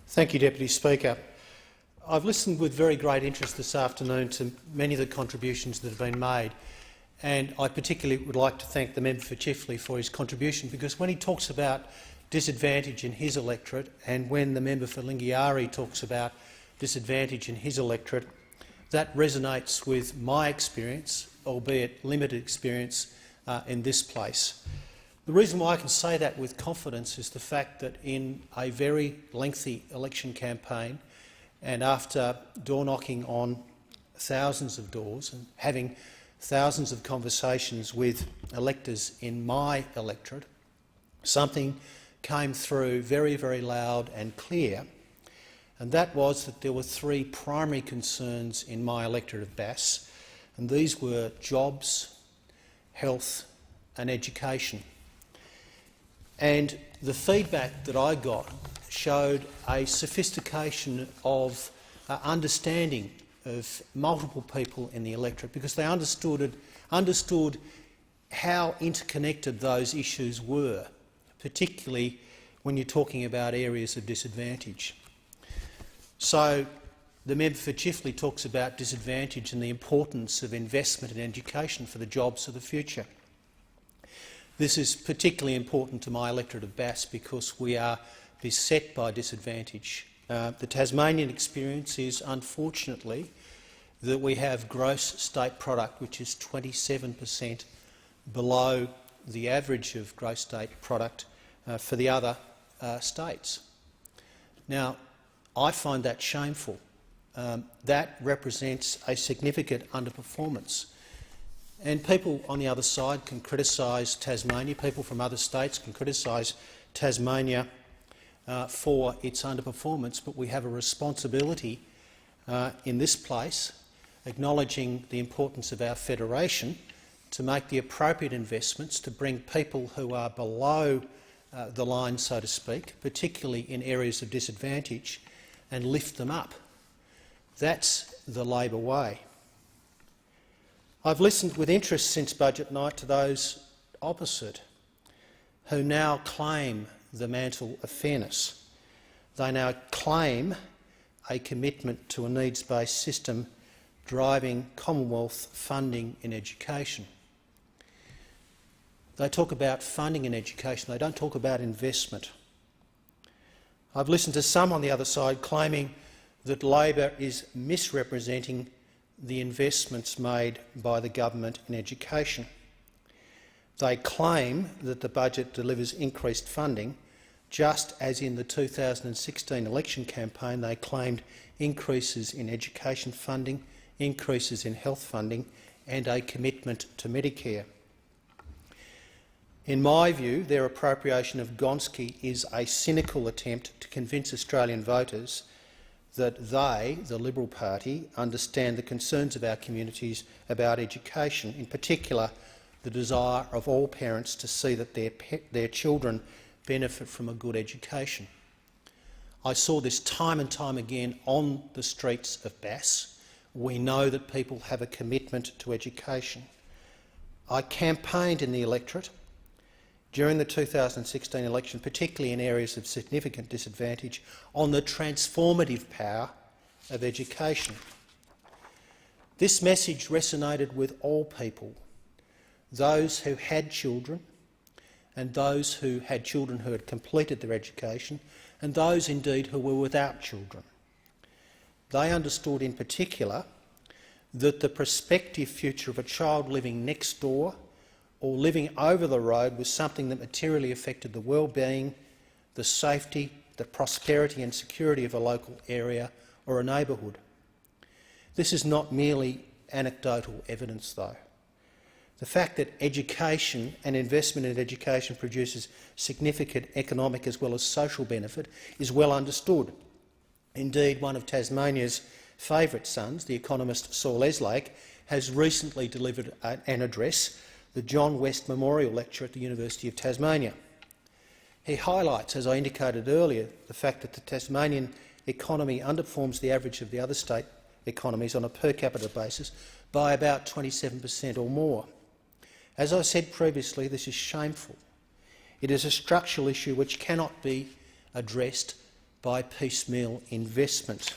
Thank you, Deputy Speaker. I've listened with very great interest this afternoon to many of the contributions that have been made, and I particularly would like to thank the member for Chifley for his contribution, because when he talks about disadvantage in his electorate and when the member for Lingiari talks about disadvantage in his electorate, that resonates with my experience, albeit limited experience, in this place. The reason why I can say that with confidence is the fact that in a very lengthy election campaign, and after door-knocking on thousands of doors and having thousands of conversations with electors in my electorate, something came through very, very loud and clear, and that was that there were three primary concerns in my electorate of Bass, and these were jobs, health and education. And the feedback that I got showed a sophistication of understanding of multiple people in the electorate, because they understood how interconnected those issues were, particularly when you're talking about areas of disadvantage. So the member for Chifley talks about disadvantage and the importance of investment in education for the jobs of the future. This is particularly important to my electorate of Bass because we are beset by disadvantage. The Tasmanian experience is, unfortunately, that we have gross state product which is 27% below the average of gross state product for the other states. Now, I find that shameful. That represents a significant underperformance. And people on the other side can criticise Tasmania, people from other states can criticise Tasmania for its underperformance, but we have a responsibility in this place, acknowledging the importance of our federation, to make the appropriate investments to bring people who are below the line, so to speak, particularly in areas of disadvantage, and lift them up. That's the Labor way. I've listened with interest since budget night to those opposite, who now claim the mantle of fairness. They now claim a commitment to a needs-based system driving Commonwealth funding in education. They talk about funding in education, they don't talk about investment. I've listened to some on the other side claiming that Labor is misrepresenting the investments made by the government in education. They claim that the budget delivers increased funding, just as in the 2016 election campaign they claimed increases in education funding, increases in health funding and a commitment to Medicare. In my view, their appropriation of Gonski is a cynical attempt to convince Australian voters that they, the Liberal Party, understand the concerns of our communities about education, in particular the desire of all parents to see that their children benefit from a good education. I saw this time and time again on the streets of Bass. We know that people have a commitment to education. I campaigned in the electorate during the 2016 election, particularly in areas of significant disadvantage, on the transformative power of education. This message resonated with all people, those who had children and those who had children who had completed their education, and those indeed who were without children. They understood in particular that the prospective future of a child living next door or living over the road was something that materially affected the well-being, the safety, the prosperity and security of a local area or a neighbourhood. This is not merely anecdotal evidence, though. The fact that education and investment in education produces significant economic as well as social benefit is well understood. Indeed, one of Tasmania's favourite sons, the economist Saul Eslake, has recently delivered an address, the John West Memorial Lecture at the University of Tasmania. He highlights, as I indicated earlier, the fact that the Tasmanian economy underperforms the average of the other state economies on a per capita basis by about 27% or more. As I said previously, this is shameful. It is a structural issue which cannot be addressed by piecemeal investment.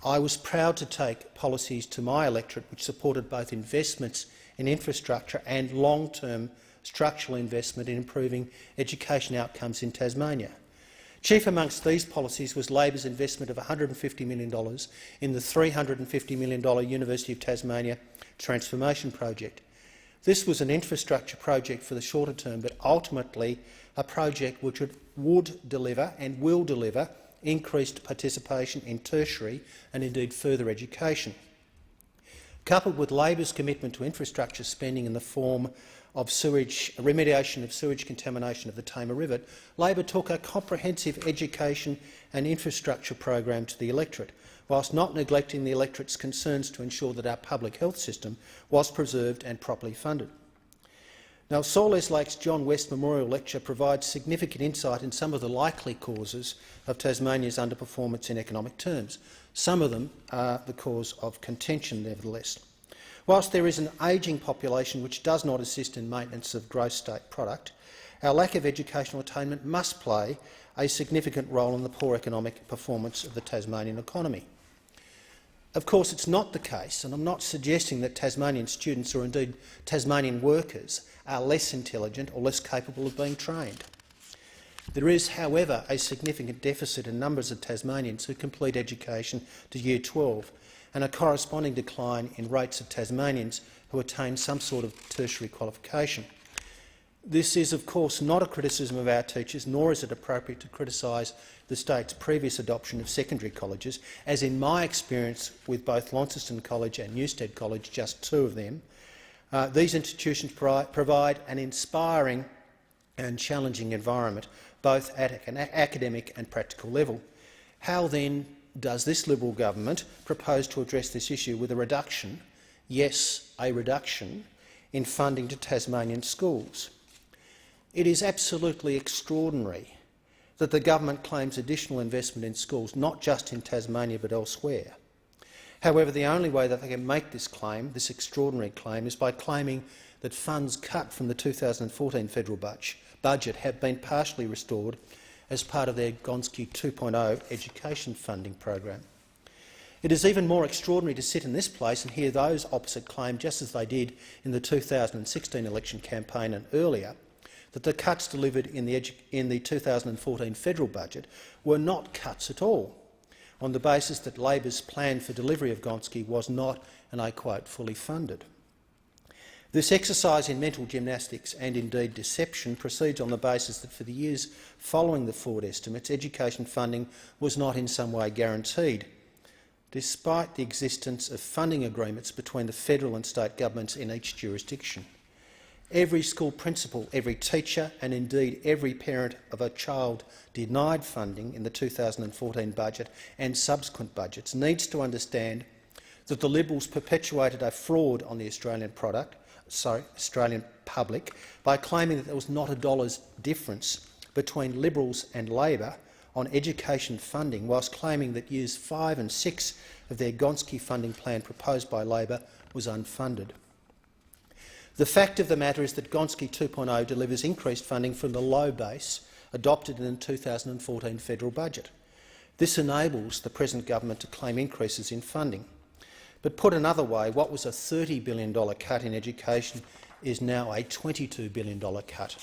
I was proud to take policies to my electorate which supported both investments in infrastructure and long-term structural investment in improving education outcomes in Tasmania. Chief amongst these policies was Labor's investment of $150 million in the $350 million University of Tasmania transformation project. This was an infrastructure project for the shorter term, but ultimately a project which would deliver and will deliver increased participation in tertiary and indeed further education. Coupled with Labor's commitment to infrastructure spending in the form of remediation of sewage contamination of the Tamar River, Labor took a comprehensive education and infrastructure program to the electorate, whilst not neglecting the electorate's concerns to ensure that our public health system was preserved and properly funded. Now, Sawless Lake's John West Memorial Lecture provides significant insight in some of the likely causes of Tasmania's underperformance in economic terms. Some of them are the cause of contention, nevertheless. Whilst there is an ageing population which does not assist in maintenance of gross state product, our lack of educational attainment must play a significant role in the poor economic performance of the Tasmanian economy. Of course, it's not the case, and I'm not suggesting that Tasmanian students or indeed Tasmanian workers are less intelligent or less capable of being trained. There is, however, a significant deficit in numbers of Tasmanians who complete education to Year 12 and a corresponding decline in rates of Tasmanians who attain some sort of tertiary qualification. This is, of course, not a criticism of our teachers, nor is it appropriate to criticise the state's previous adoption of secondary colleges, as in my experience with both Launceston College and Newstead College, just two of them. These institutions provide an inspiring and challenging environment, both at an academic and practical level. How then does this Liberal government propose to address this issue with a reduction, yes, a reduction, in funding to Tasmanian schools? It is absolutely extraordinary that the government claims additional investment in schools, not just in Tasmania but elsewhere. However, the only way that they can make this claim, this extraordinary claim, is by claiming that funds cut from the 2014 federal budget have been partially restored as part of their Gonski 2.0 education funding program. It is even more extraordinary to sit in this place and hear those opposite claim, just as they did in the 2016 election campaign and earlier, that the cuts delivered in the 2014 federal budget were not cuts at all, on the basis that Labor's plan for delivery of Gonski was not, and I quote, fully funded. This exercise in mental gymnastics and indeed deception proceeds on the basis that for the years following the Ford estimates, education funding was not in some way guaranteed, despite the existence of funding agreements between the federal and state governments in each jurisdiction. Every school principal, every teacher and indeed every parent of a child denied funding in the 2014 budget and subsequent budgets needs to understand that the Liberals perpetuated a fraud on the Australian public by claiming that there was not a dollar's difference between Liberals and Labor on education funding, whilst claiming that years 5 and 6 of their Gonski funding plan proposed by Labor was unfunded. The fact of the matter is that Gonski 2.0 delivers increased funding from the low base adopted in the 2014 federal budget. This enables the present government to claim increases in funding. But put another way, what was a $30 billion cut in education is now a $22 billion cut.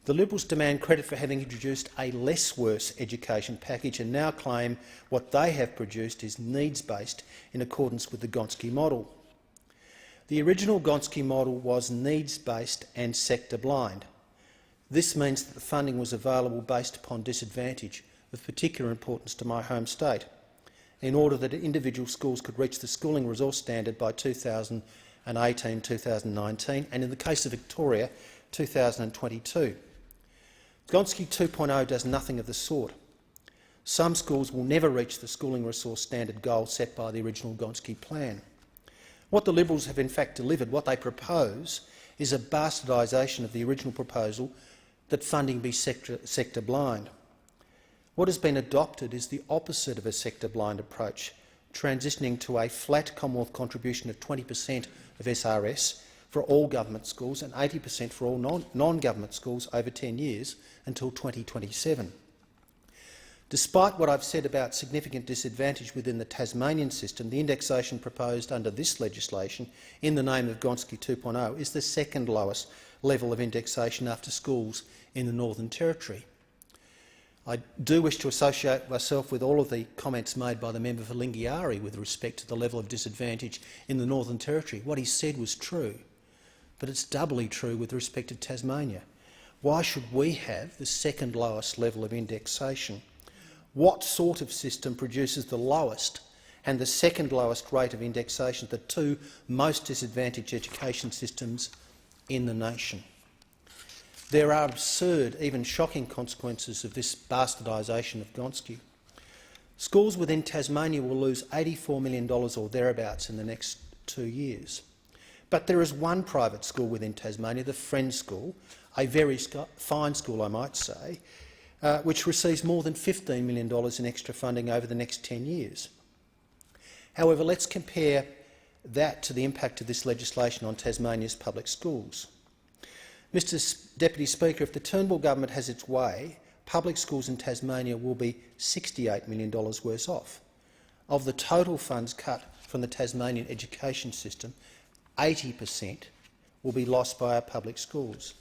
The Liberals demand credit for having introduced a less worse education package and now claim what they have produced is needs-based in accordance with the Gonski model. The original Gonski model was needs-based and sector-blind. This means that the funding was available based upon disadvantage, of particular importance to my home state, in order that individual schools could reach the schooling resource standard by 2018-2019 and, in the case of Victoria, 2022. Gonski 2.0 does nothing of the sort. Some schools will never reach the schooling resource standard goal set by the original Gonski plan. What the Liberals have in fact delivered, what they propose, is a bastardisation of the original proposal that funding be sector-blind. What has been adopted is the opposite of a sector-blind approach, transitioning to a flat Commonwealth contribution of 20% of SRS for all government schools and 80% for all non-government schools over 10 years until 2027. Despite what I've said about significant disadvantage within the Tasmanian system, the indexation proposed under this legislation in the name of Gonski 2.0 is the second lowest level of indexation after schools in the Northern Territory. I do wish to associate myself with all of the comments made by the member for Lingiari with respect to the level of disadvantage in the Northern Territory. What he said was true, but it's doubly true with respect to Tasmania. Why should we have the second lowest level of indexation? What sort of system produces the lowest and the second lowest rate of indexation, the two most disadvantaged education systems in the nation? There are absurd, even shocking consequences of this bastardisation of Gonski. Schools within Tasmania will lose $84 million or thereabouts in the next 2 years. But there is one private school within Tasmania, the Friends School, a very fine school I might say, which receives more than $15 million in extra funding over the next 10 years. However, let's compare that to the impact of this legislation on Tasmania's public schools. Mr Deputy Speaker, if the Turnbull government has its way, public schools in Tasmania will be $68 million worse off. Of the total funds cut from the Tasmanian education system, 80% will be lost by our public schools.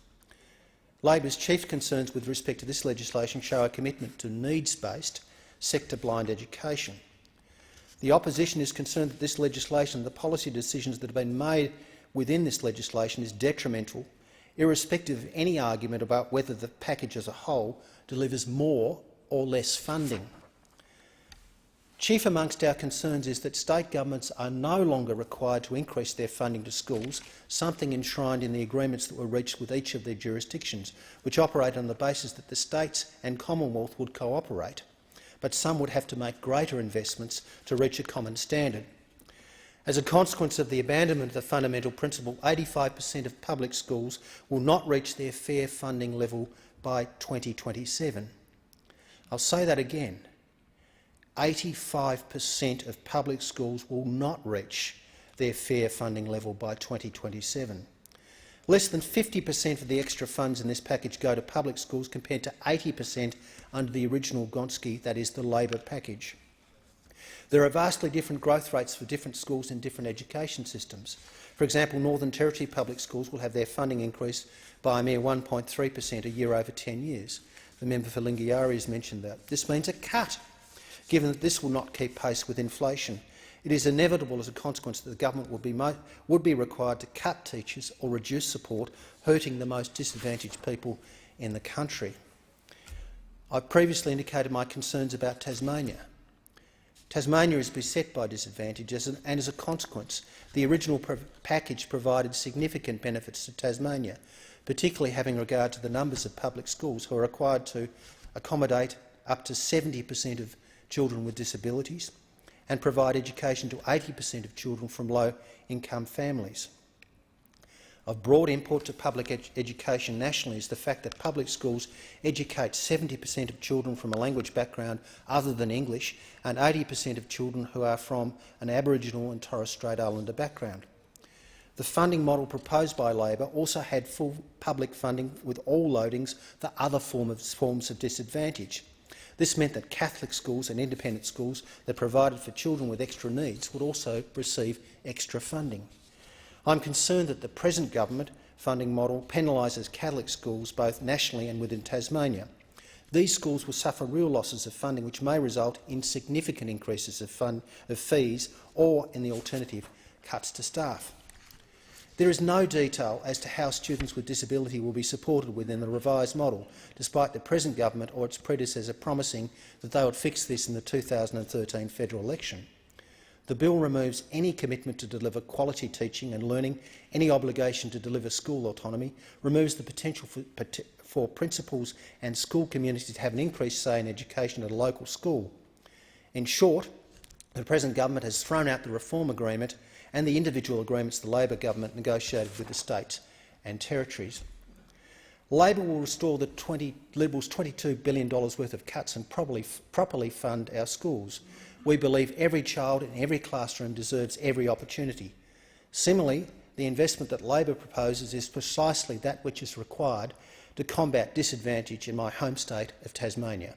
Labor's chief concerns with respect to this legislation show a commitment to needs-based, sector-blind education. The opposition is concerned that this legislation and the policy decisions that have been made within this legislation is detrimental, irrespective of any argument about whether the package as a whole delivers more or less funding. Chief amongst our concerns is that state governments are no longer required to increase their funding to schools, something enshrined in the agreements that were reached with each of their jurisdictions, which operate on the basis that the states and Commonwealth would cooperate, but some would have to make greater investments to reach a common standard. As a consequence of the abandonment of the fundamental principle, 85% of public schools will not reach their fair funding level by 2027. I'll say that again. 85% of public schools will not reach their fair funding level by 2027. Less than 50% of the extra funds in this package go to public schools compared to 80% under the original Gonski, that is the Labor package. There are vastly different growth rates for different schools in different education systems. For example, Northern Territory public schools will have their funding increased by a mere 1.3% a year over 10 years. The member for Lingiari has mentioned that. This means a cut, given that this will not keep pace with inflation. It is inevitable as a consequence that the government would be required to cut teachers or reduce support, hurting the most disadvantaged people in the country. I previously indicated my concerns about Tasmania. Tasmania is beset by disadvantages and as a consequence, the original package provided significant benefits to Tasmania, particularly having regard to the numbers of public schools who are required to accommodate up to 70% of children with disabilities and provide education to 80% of children from low-income families. Of broad import to public education nationally is the fact that public schools educate 70% of children from a language background other than English and 80% of children who are from an Aboriginal and Torres Strait Islander background. The funding model proposed by Labor also had full public funding with all loadings for other forms of disadvantage. This meant that Catholic schools and independent schools that provided for children with extra needs would also receive extra funding. I'm concerned that the present government funding model penalises Catholic schools both nationally and within Tasmania. These schools will suffer real losses of funding which may result in significant increases of fees or, in the alternative, cuts to staff. There is no detail as to how students with disability will be supported within the revised model, despite the present government or its predecessor promising that they would fix this in the 2013 federal election. The bill removes any commitment to deliver quality teaching and learning, any obligation to deliver school autonomy, removes the potential for principals and school communities to have an increased say in education at a local school. In short, the present government has thrown out the reform agreement and the individual agreements the Labor government negotiated with the states and territories. Labor will restore the Liberals' $22 billion worth of cuts and properly fund our schools. We believe every child in every classroom deserves every opportunity. Similarly, the investment that Labor proposes is precisely that which is required to combat disadvantage in my home state of Tasmania.